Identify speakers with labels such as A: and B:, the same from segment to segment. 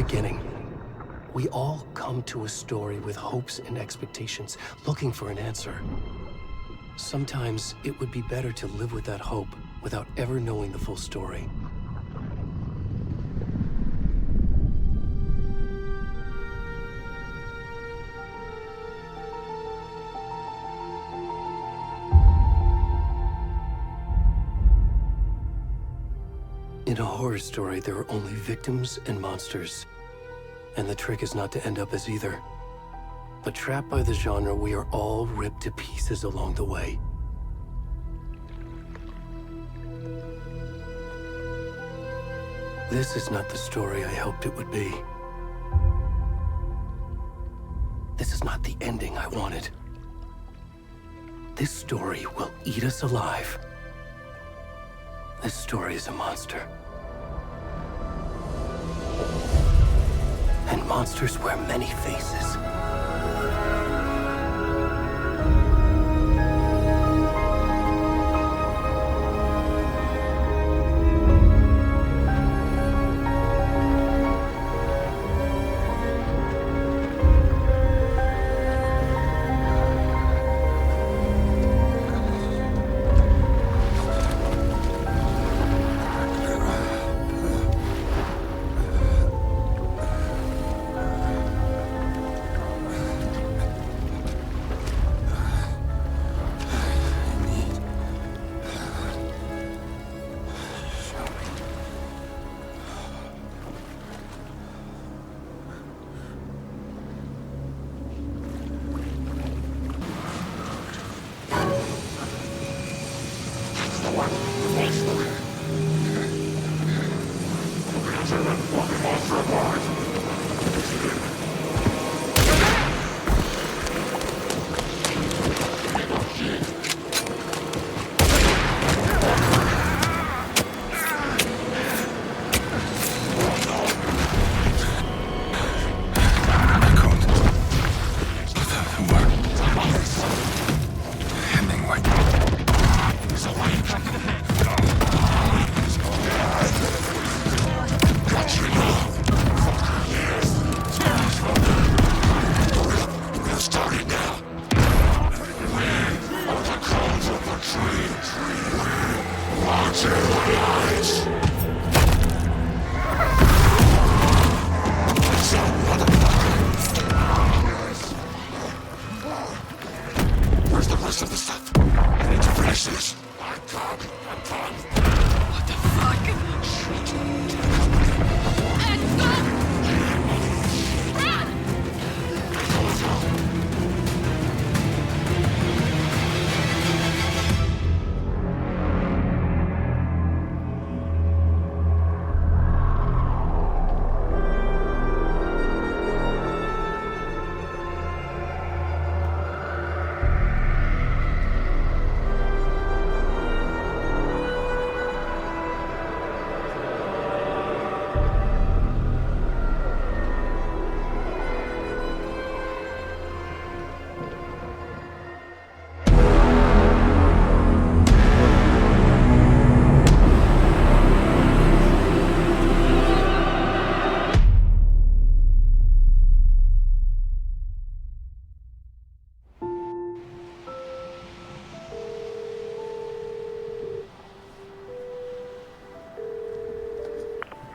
A: beginning. We all come to a story with hopes and expectations, looking for an answer. Sometimes it would be better to live with that hope without ever knowing the full story. In a horror story, there are only victims and monsters. And the trick is not to end up as either. But trapped by the genre, we are all ripped to pieces along the way. This is not the story I hoped it would be. This is not the ending I wanted. This story will eat us alive. This story is a monster. And monsters wear many faces.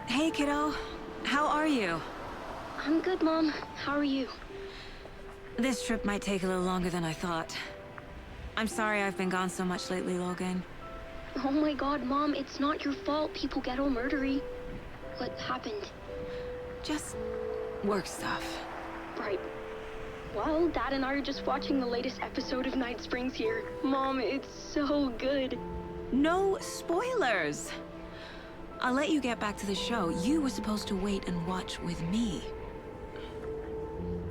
B: Hey, kiddo. How are you?
C: I'm good, Mom. How are you?
B: This trip might take a little longer than I thought. I'm sorry I've been gone so much lately, Logan.
C: Oh my god, Mom, it's not your fault people get all murdery. What happened?
B: Just work stuff.
C: Right. Well, Dad and I are just watching the latest episode of Night Springs here. Mom, it's so good.
B: No spoilers! I'll let you get back to the show. You were supposed to wait and watch with me.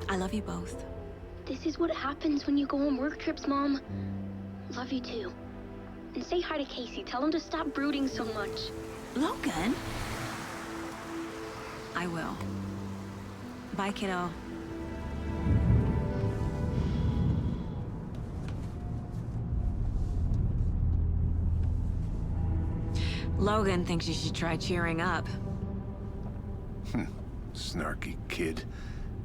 B: I love you both.
C: This is what happens when you go on work trips, Mom. Love you too. And say hi to Casey. Tell him to stop brooding so much.
B: Logan? I will. Bye, kiddo. Logan thinks you should try cheering up.
D: Snarky kid.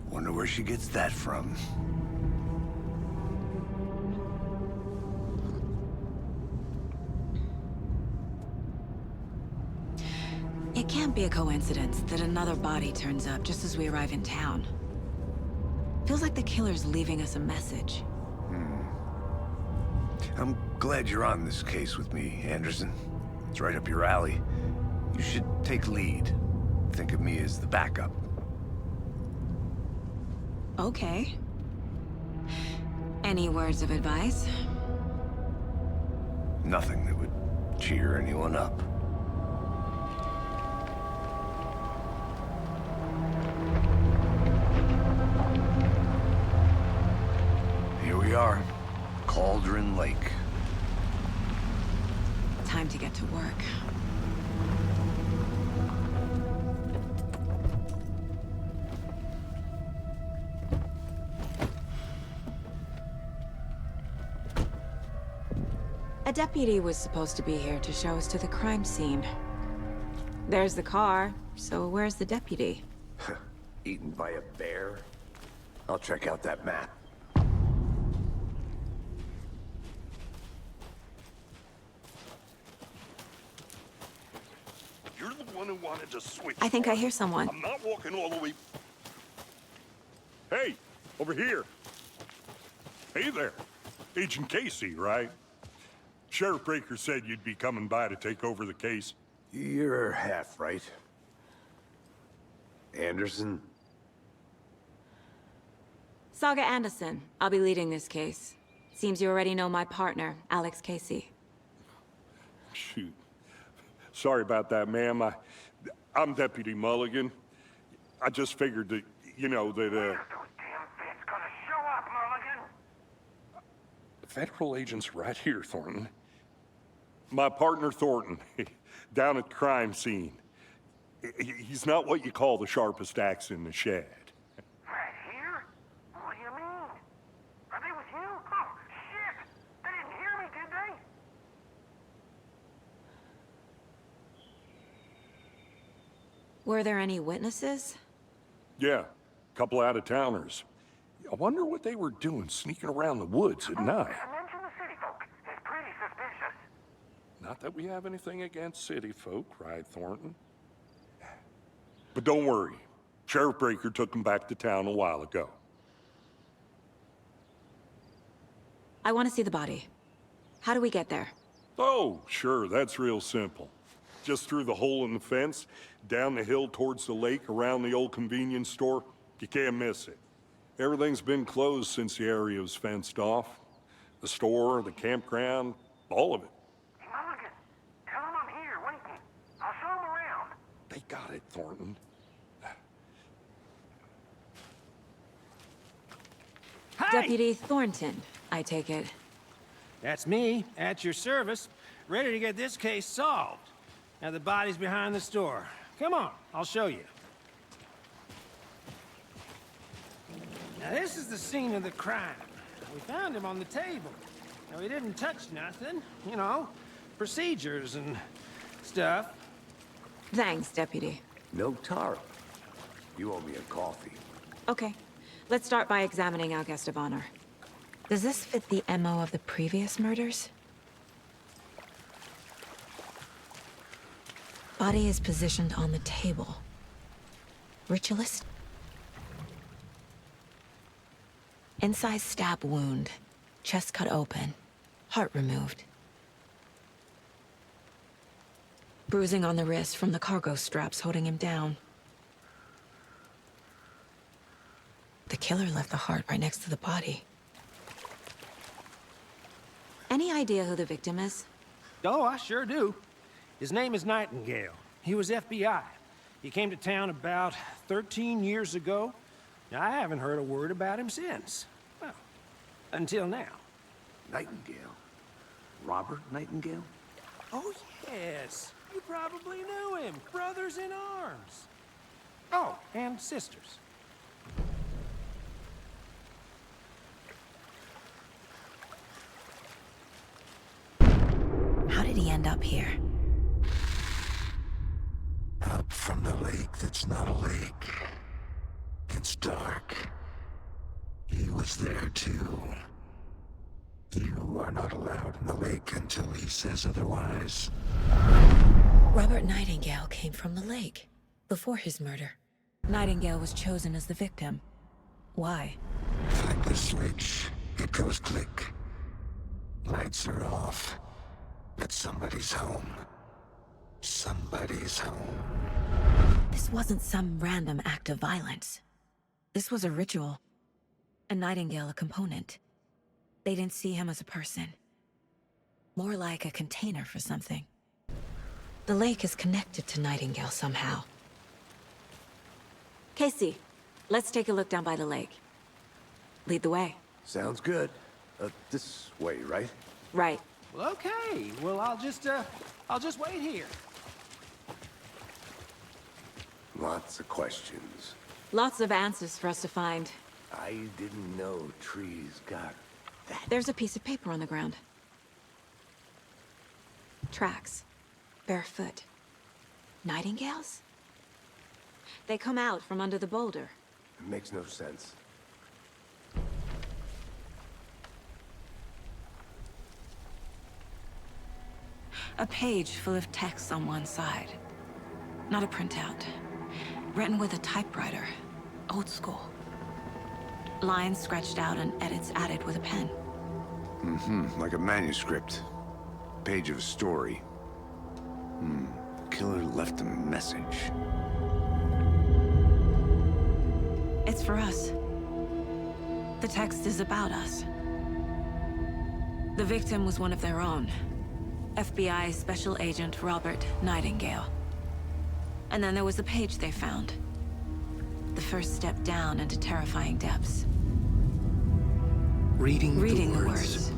D: Wonder where she gets that from.
B: It can't be a coincidence that another body turns up just as we arrive in town. Feels like the killer's leaving us a message.
D: I'm glad you're on this case with me, Anderson. It's right up your alley. You should take lead. Think of me as the backup.
B: Okay. Any words of advice?
D: Nothing that would cheer anyone up. Here we are. Cauldron Lake.
B: Time to get to work. A deputy was supposed to be here to show us to the crime scene. There's the car, so where's the deputy?
D: Eaten by a bear? I'll check out that map.
E: You're the one who wanted to switch.
B: I think I hear someone.
E: I'm not walking all the way. Hey, over here. Hey there. Agent Casey, right? Sheriff Breaker said you'd be coming by to take over the case.
D: You're half right. Anderson?
B: Saga Anderson. I'll be leading this case. Seems you already know my partner, Alex Casey.
E: Shoot. Sorry about that, ma'am. I'm Deputy Mulligan. I just figured that, that,
F: Those damn feds gonna show up, Mulligan?
E: Federal agent's right here, Thornton. My partner, Thornton, down at the crime scene. He's not what you call the sharpest axe in the shed.
F: Right here? What do you mean? Are they with you? Oh, shit! They didn't hear me, did they?
B: Were there any witnesses?
E: Yeah, a couple out-of-towners. I wonder what they were doing sneaking around the woods at night.
F: Mention the city folk. It's pretty suspicious.
E: Not that we have anything against city folk, right, Thornton? But don't worry. Sheriff Breaker took them back to town a while ago.
B: I want to see the body. How do we get there?
E: Oh, sure, that's real simple. Just through the hole in the fence, down the hill towards the lake, around the old convenience store. You can't miss it. Everything's been closed since the area was fenced off. The store, the campground, all of it.
F: Hey, Mulligan, tell them I'm here waiting. I'll show them around.
E: They got it, Thornton.
B: Deputy Thornton, I take it.
G: That's me, at your service, ready to get this case solved. Now the body's behind the store. Come on, I'll show you. Now this is the scene of the crime. We found him on the table. Now he didn't touch nothing, procedures and stuff.
B: Thanks, Deputy.
D: No tarp. You owe me a coffee.
B: Okay, let's start by examining our guest of honor. Does this fit the MO of the previous murders? Body is positioned on the table. Ritualist? Incised stab wound. Chest cut open. Heart removed. Bruising on the wrist from the cargo straps holding him down. The killer left the heart right next to the body. Any idea who the victim is?
G: Oh, I sure do. His name is Nightingale. He was FBI. He came to town about 13 years ago. Now, I haven't heard a word about him since. Well, until now.
D: Nightingale? Robert Nightingale?
G: Oh, yes. You probably knew him. Brothers in arms. Oh, and sisters.
B: How did he end up here?
H: Up from the lake that's not a lake. was there too. You are not allowed in the lake until he says otherwise.
B: Robert Nightingale came from the lake before his murder. Nightingale was chosen as the victim. Why?
H: Flip the switch, it goes click. Lights are off, but somebody's home. Somebody's home.
B: This wasn't some random act of violence. This was a ritual. And Nightingale a component. They didn't see him as a person. More like a container for something. The lake is connected to Nightingale somehow. Casey, let's take a look down by the lake. Lead the way.
D: Sounds good. This way, right?
B: Right.
G: Well, okay. Well, I'll just wait here.
D: Lots of questions.
B: Lots of answers for us to find.
D: I didn't know trees got that.
B: There's a piece of paper on the ground. Tracks. Barefoot. Nightingales? They come out from under the boulder.
D: It makes no sense.
B: A page full of text on one side. Not a printout. Written with a typewriter. Old school. Lines scratched out and edits added with a pen.
D: Like a manuscript. Page of a story. Killer left a message.
B: It's for us. The text is about us. The victim was one of their own. FBI Special Agent Robert Nightingale. And then there was the page they found. The first step down into terrifying depths.
A: Reading
B: the
A: the
B: words.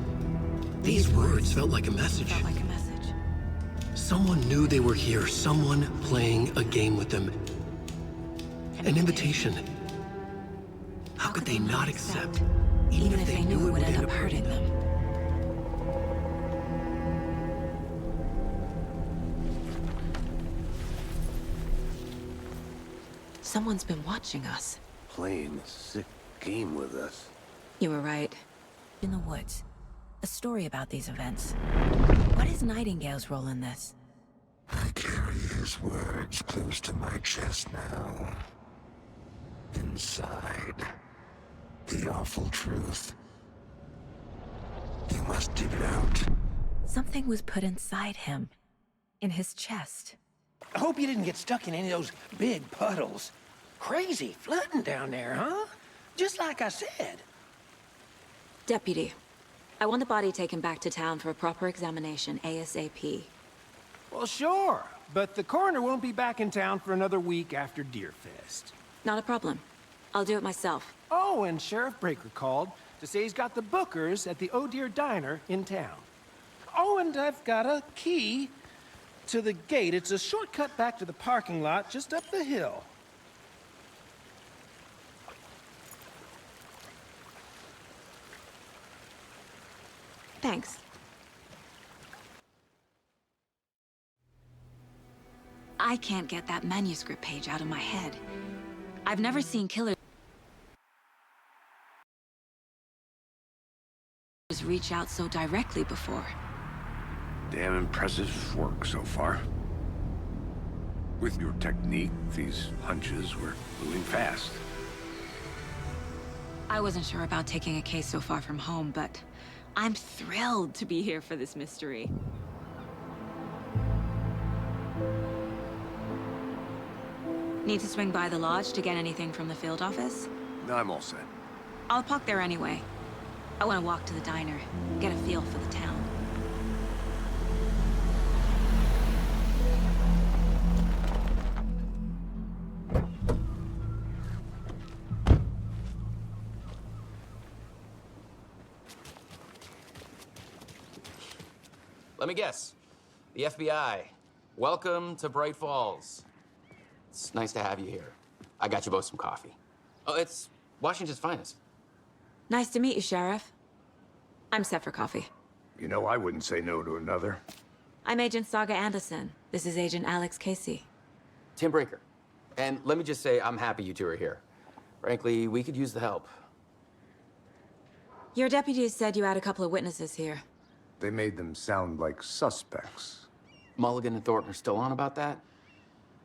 A: These words felt like a message.
B: Felt like a message.
A: Someone knew they were here. Someone playing a game with them. An invitation. How could they not accept?
B: Even if they knew it would end up hurting them. Someone's been watching us.
D: Playing a sick game with us.
B: You were right. In the woods. A story about these events. What is Nightingale's role in this?
H: I carry his words close to my chest now. Inside, the awful truth. You must dig it out.
B: Something was put inside him. In his chest.
G: I hope you didn't get stuck in any of those big puddles. Crazy flooding down there, huh? Just like I said.
B: Deputy, I want the body taken back to town for a proper examination ASAP.
G: Well, sure, but the coroner won't be back in town for another week after Deerfest.
B: Not a problem. I'll do it myself.
G: Oh, and Sheriff Breaker called to say he's got the bookers at the Oh Dear Diner in town. Oh, and I've got a key to the gate. It's a shortcut back to the parking lot just up the hill.
B: Thanks. I can't get that manuscript page out of my head. I've never seen killers reach out so directly before.
D: Damn impressive work so far. With your technique, these hunches were moving fast.
B: I wasn't sure about taking a case so far from home, but I'm thrilled to be here for this mystery. Need to swing by the lodge to get anything from the field office?
D: No, I'm all set.
B: I'll park there anyway. I want to walk to the diner, get a feel for the town.
I: Let me guess. The FBI. Welcome to Bright Falls. It's nice to have you here. I got you both some coffee. Oh, it's Washington's finest.
B: Nice to meet you, Sheriff. I'm set for coffee.
D: You know, I wouldn't say no to another.
B: I'm Agent Saga Anderson. This is Agent Alex Casey.
I: Tim Brinker. And let me just say, I'm happy you two are here. Frankly, we could use the help.
B: Your deputies said you had a couple of witnesses here.
D: They made them sound like suspects.
I: Mulligan and Thornton are still on about that?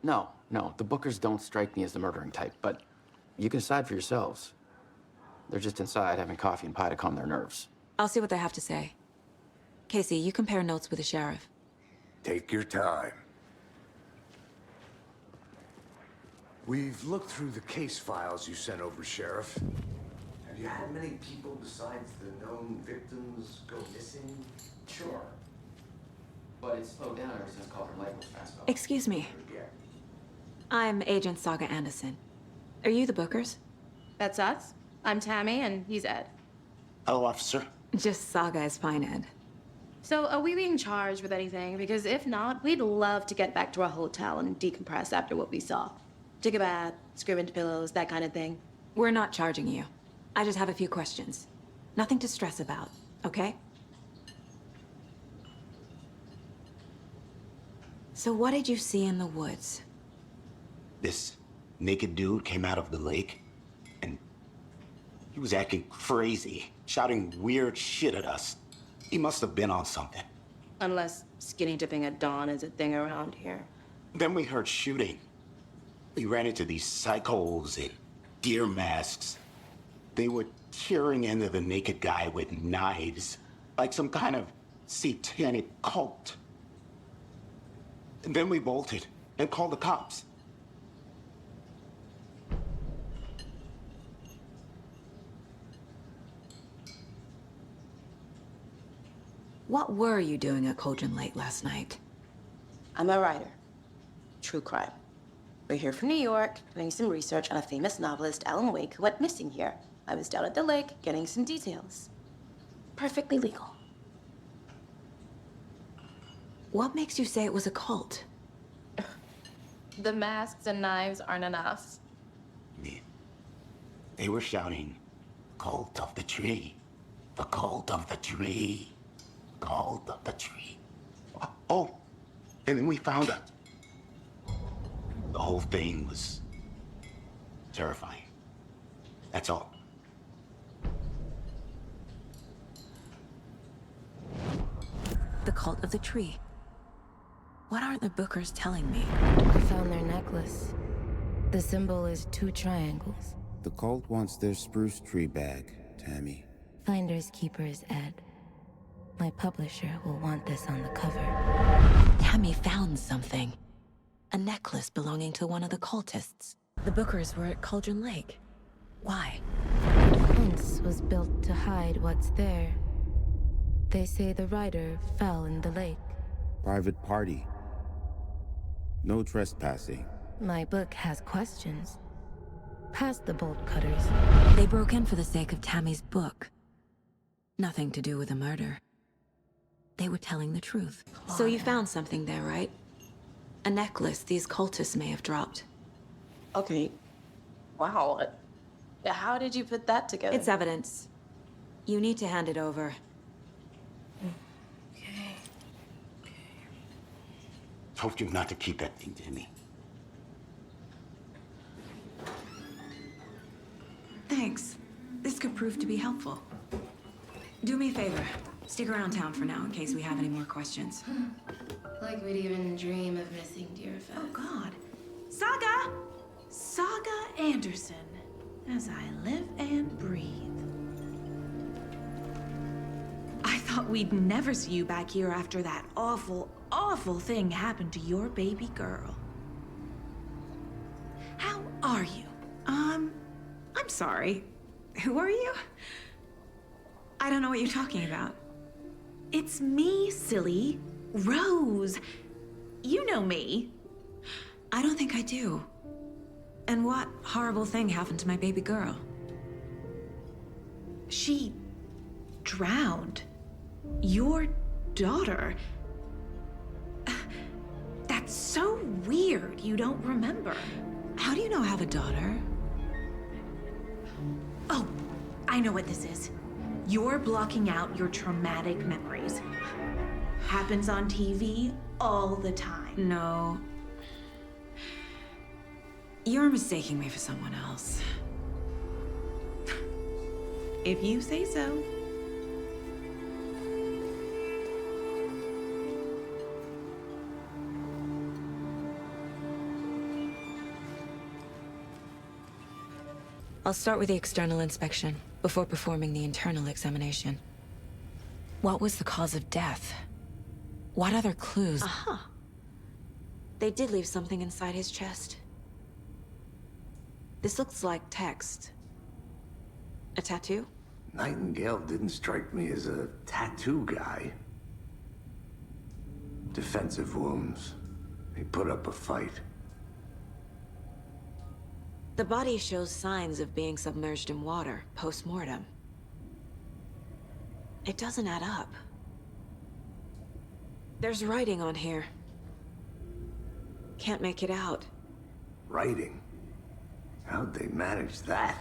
I: No, the Bookers don't strike me as the murdering type, but you can decide for yourselves. They're just inside having coffee and pie to calm their nerves.
B: I'll see what they have to say. Casey, you compare notes with the sheriff.
D: Take your time. We've looked through the case files you sent over, Sheriff. Have you had many people besides the known victims go missing?
I: Sure. But it's slowed down ever since Cauldron Lake was fast off.
B: Excuse me. I'm Agent Saga Anderson. Are you the Bookers?
J: That's us. I'm Tammy, and he's Ed.
K: Hello, officer.
B: Just Saga is fine, Ed.
J: So, are we being charged with anything? Because if not, we'd love to get back to our hotel and decompress after what we saw. Take a bath, scream into pillows, that kind of thing.
B: We're not charging you. I just have a few questions. Nothing to stress about, okay? So what did you see in the woods?
K: This naked dude came out of the lake, and he was acting crazy, shouting weird shit at us. He must have been on something.
J: Unless skinny dipping at dawn is a thing around here.
K: Then we heard shooting. We ran into these psychos in deer masks. They were tearing into the naked guy with knives, like some kind of satanic cult. And then we bolted and called the cops.
B: What were you doing at Cauldron Lake last night?
J: I'm a writer. True crime. We're here from New York, doing some research on a famous novelist, Alan Wake, who went missing here. I was down at the lake, getting some details. Perfectly legal.
B: What makes you say it was a cult?
J: The masks and knives aren't enough.
K: They were shouting, "Cult of the tree, the cult of the tree, cult of the tree." Oh, and then we found it. The whole thing was terrifying. That's all.
B: The cult of the tree. What aren't the Bookers telling me?
L: I found their necklace. The symbol is 2 triangles.
M: The cult wants their spruce tree back, Tammy.
L: Finders keepers, Ed. My publisher will want this on the cover.
B: Tammy found something. A necklace belonging to one of the cultists. The Bookers were at Cauldron Lake. Why?
L: The fence was built to hide what's there. They say the rider fell in the lake.
M: Private party. No trespassing.
L: My book has questions. Past the bolt cutters.
B: They broke in for the sake of Tammy's book. Nothing to do with the murder. They were telling the truth. So you found something there, right? A necklace these cultists may have dropped.
J: Okay. Wow. How did you put that together?
B: It's evidence. You need to hand it over.
K: Told you not to keep that thing to me.
B: Thanks. This could prove to be helpful. Do me a favor. Stick around town for now in case we have any more questions.
L: Like we'd even dream of missing dear friends.
N: Oh, God. Saga! Saga Anderson. As I live and breathe. I thought we'd never see you back here after that awful, awful thing happened to your baby girl. How are you? I'm sorry. Who are you?
B: I don't know what you're talking about.
N: It's me, silly. Rose. You know me.
B: I don't think I do. And what horrible thing happened to my baby girl?
N: She drowned. Your daughter. That's so weird you don't remember.
B: How do you know I have a daughter?
N: Oh, I know what this is. You're blocking out your traumatic memories. Happens on TV all the time.
B: No. You're mistaking me for someone else.
N: If you say so.
B: I'll start with the external inspection, before performing the internal examination. What was the cause of death? What other clues? Aha! They did leave something inside his chest. This looks like text. A tattoo?
D: Nightingale didn't strike me as a tattoo guy. Defensive wounds. He put up a fight.
B: The body shows signs of being submerged in water, post-mortem. It doesn't add up. There's writing on here. Can't make it out.
D: Writing? How'd they manage that?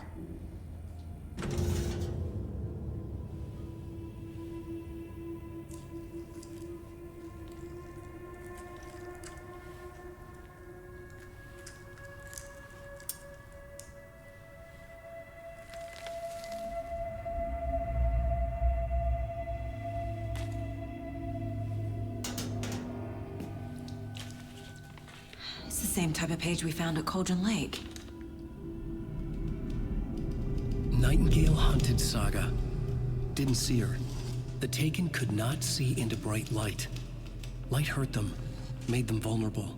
B: It's the same type of page we found at Cauldron Lake.
A: Nightingale hunted Saga. Didn't see her. The Taken could not see into bright light. Light hurt them, made them vulnerable.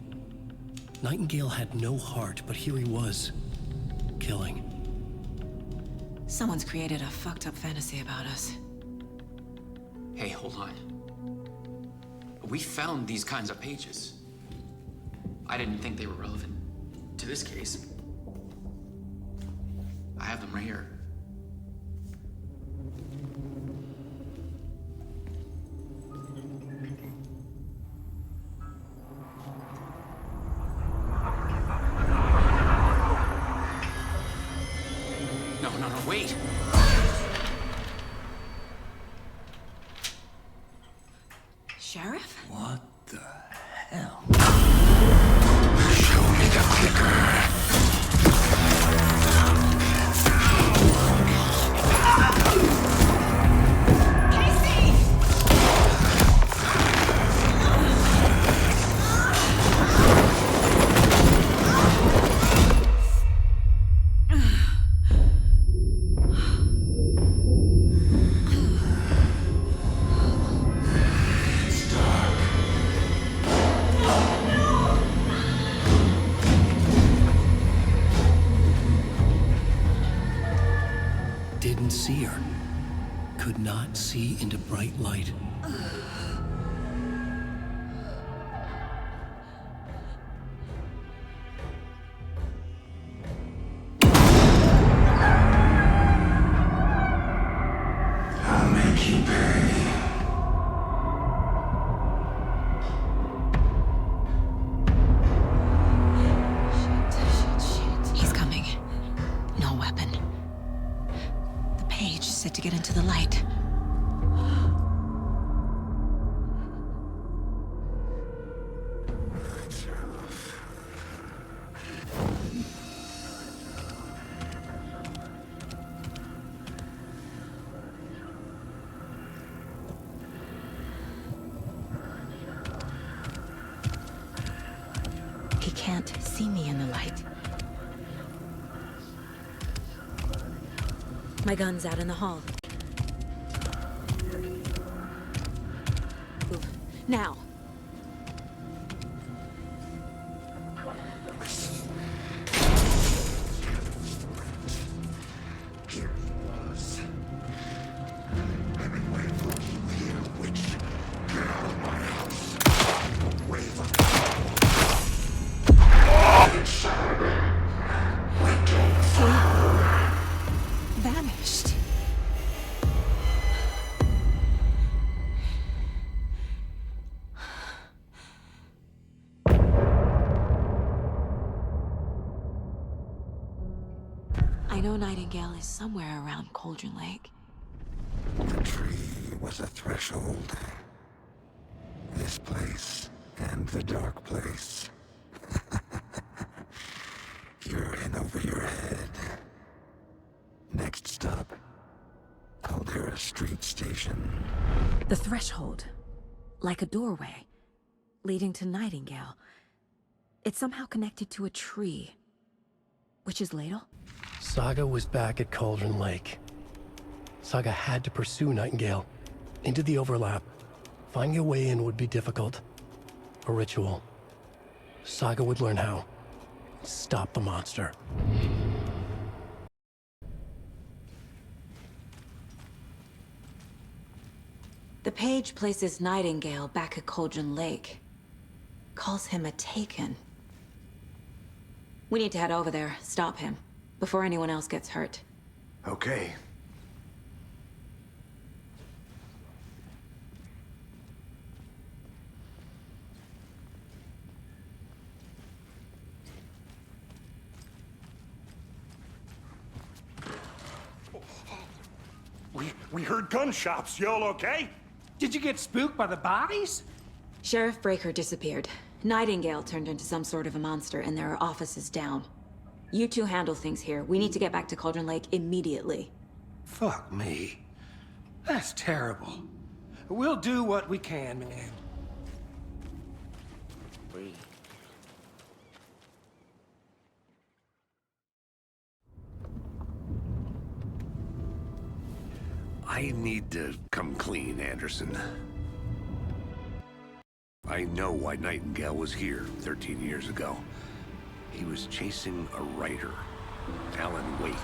A: Nightingale had no heart, but here he was, killing.
B: Someone's created a fucked up fantasy about us.
I: Hey, hold on. We found these kinds of pages. I didn't think they were relevant to this case. I have them right here. No, wait!
B: Sheriff?
D: What the hell?
H: Show me the clicker.
A: Didn't see her. Could not see into bright light.
H: I'll make you pay.
B: Shit. He's coming. No weapon. The page said to get into the light. He can't see me in the light. My gun's out in the hall. Move. Now!
H: Here he was. I've been waiting for you here, witch. Get out of my house. Wave up.
B: Vanished. I know Nightingale is somewhere around Cauldron Lake.
H: The tree was a threshold. This place and the dark place. You're in over your head. Next stop, Caldera Street Station.
B: The threshold. Like a doorway. Leading to Nightingale. It's somehow connected to a tree. Witch's ladle?
I: So
A: Saga was back at Cauldron Lake. Saga had to pursue Nightingale into the overlap. Finding a way in would be difficult. A ritual. Saga would learn how. Stop the monster.
B: The page places Nightingale back at Cauldron Lake. Calls him a Taken. We need to head over there, stop him, before anyone else gets hurt.
D: Okay.
E: We heard gunshots. Y'all okay?
G: Did you get spooked by the bodies?
B: Sheriff Breaker disappeared. Nightingale turned into some sort of a monster, and there are offices down. You two handle things here. We need to get back to Cauldron Lake immediately.
G: Fuck me. That's terrible. We'll do what we can, man.
O: I need to come clean, Anderson. I know why Nightingale was here 13 years ago. He was chasing a writer, Alan Wake.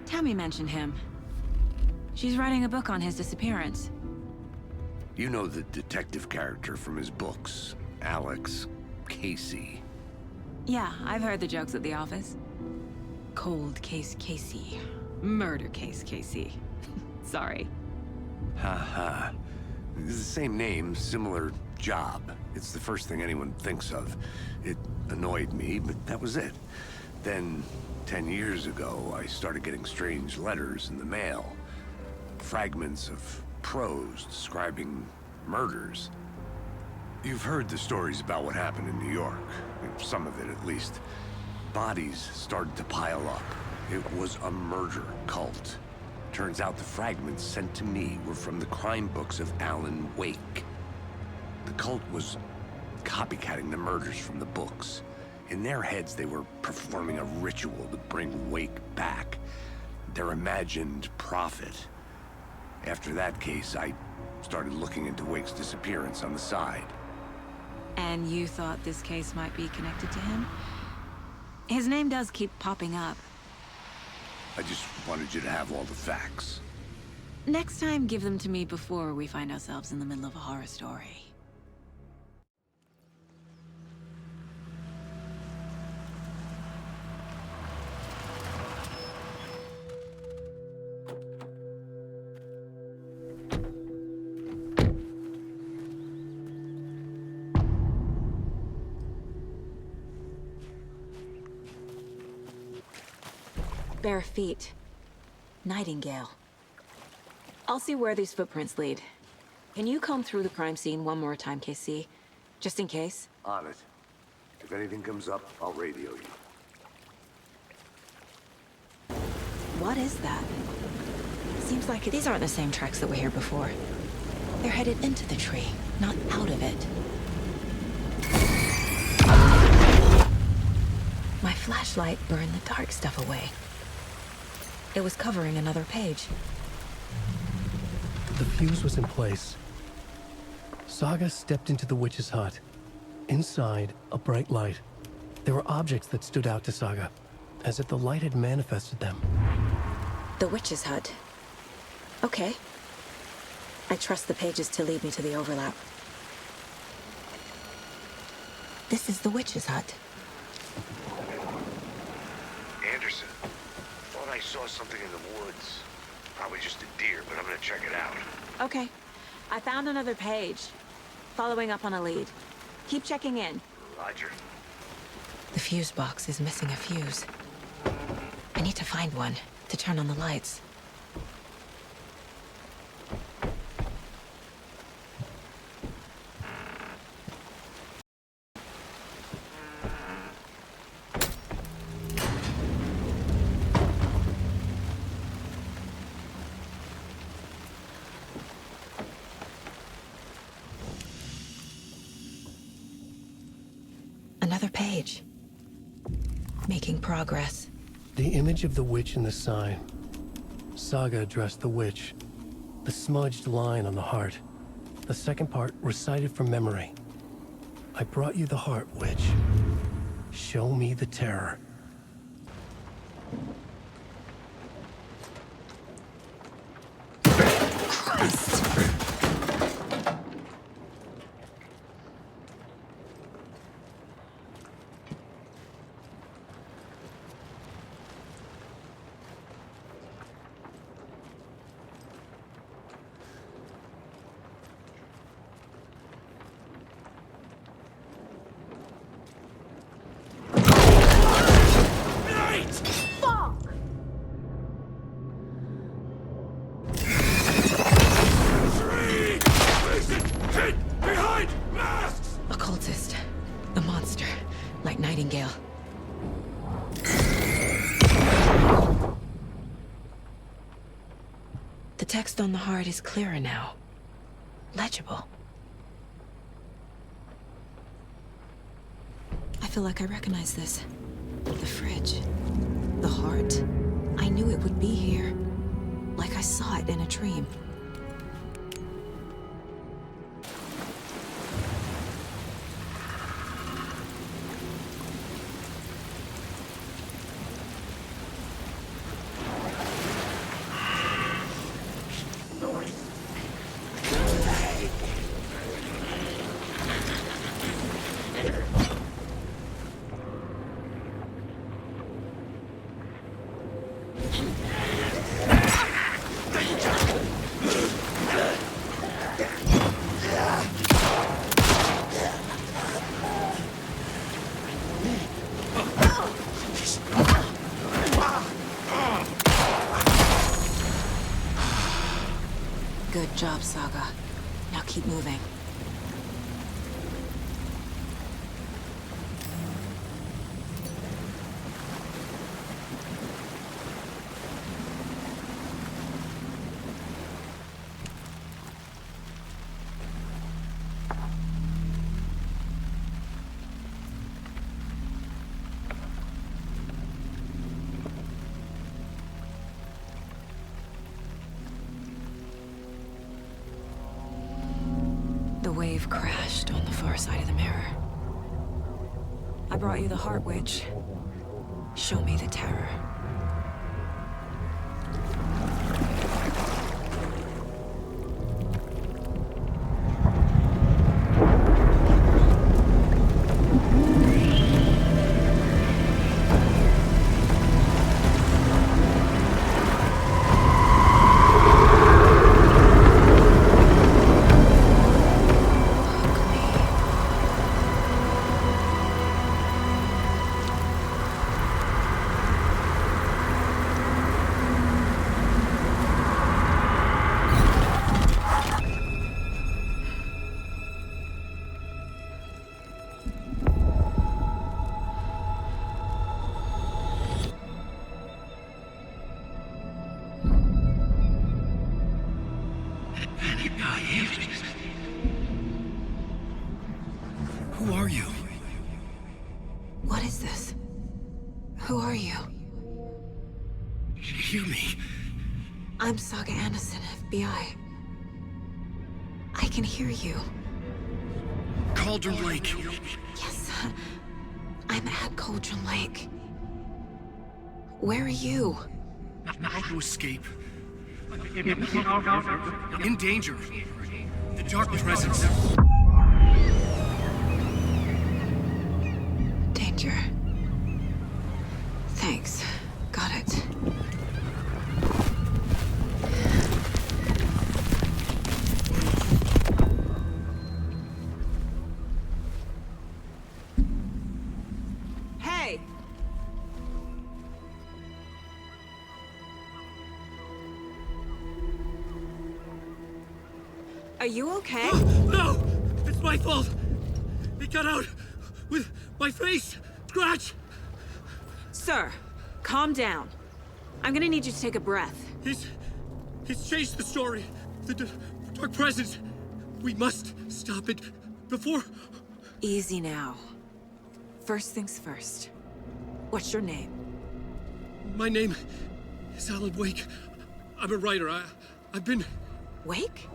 B: Tammy mentioned him. She's writing a book on his disappearance.
O: You know the detective character from his books, Alex Casey.
B: Yeah, I've heard the jokes at the office. Cold case Casey. Murder case Casey. Sorry.
O: Ha. It's the same name, similar job. It's the first thing anyone thinks of. It annoyed me, but that was it. Then, 10 years ago, I started getting strange letters in the mail. Fragments of prose describing murders. You've heard the stories about what happened in New York. Some of it, at least. Bodies started to pile up. It was a murder cult. Turns out the fragments sent to me were from the crime books of Alan Wake. The cult was copycatting the murders from the books. In their heads, they were performing a ritual to bring Wake back. Their imagined prophet. After that case, I started looking into Wake's disappearance on the side.
B: And you thought this case might be connected to him? His name does keep popping up.
O: I just wanted you to have all the facts.
B: Next time, give them to me before we find ourselves in the middle of a horror story. Bare feet. Nightingale. I'll see where these footprints lead. Can you comb through the crime scene one more time, KC? Just in case?
O: On it. If anything comes up, I'll radio you.
B: What is that? Seems like these aren't the same tracks that were here before. They're headed into the tree, not out of it. My flashlight burned the dark stuff away. It was covering another page.
A: The fuse was in place. Saga stepped into the witch's hut. Inside, a bright light. There were objects that stood out to Saga, as if the light had manifested them.
B: The witch's hut. Okay. I trust the pages to lead me to the overlap. This is the witch's hut.
O: Anderson, thought I saw something in the woods. Probably just a deer, but I'm gonna check it out.
B: Okay. I found another page. Following up on a lead. Keep checking in.
O: Roger.
B: The fuse box is missing a fuse. I need to find one to turn on the lights. Another page. Making progress.
A: The image of the witch in the sign. Saga addressed the witch. The smudged line on the heart. The second part recited from memory. I brought you the heart, witch. Show me the terror.
B: Christ! Occultist. A monster. Like Nightingale. The text on the heart is clearer now. Legible. I feel like I recognize this. The fridge. The heart. I knew it would be here. Like I saw it in a dream. Good job, Saga. Now keep moving. The wave crashed on the far side of the mirror. I brought you the heart, witch. Show me the terror.
A: Who are you?
B: What is this? Who are you?
A: Hear me.
B: I'm Saga Anderson, FBI. I can hear you.
A: Cauldron Lake.
B: Yes. I'm at Cauldron Lake. Where are you?
A: How to escape. In danger. The dark presence.
B: Danger. Thanks. Got it. Hey! Are you okay?
A: No! It's my fault! It got out with my face! Scratch!
B: Sir, calm down. I'm gonna need you to take a breath.
A: He's changed the story. The dark presence. We must stop it before...
B: Easy now. First things first. What's your name?
P: My name is Alan Wake. I'm a writer. I've been...
B: Wake?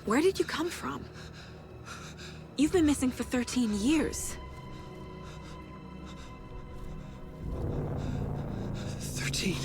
B: Where did you come from? You've been missing for 13 years.
P: 13?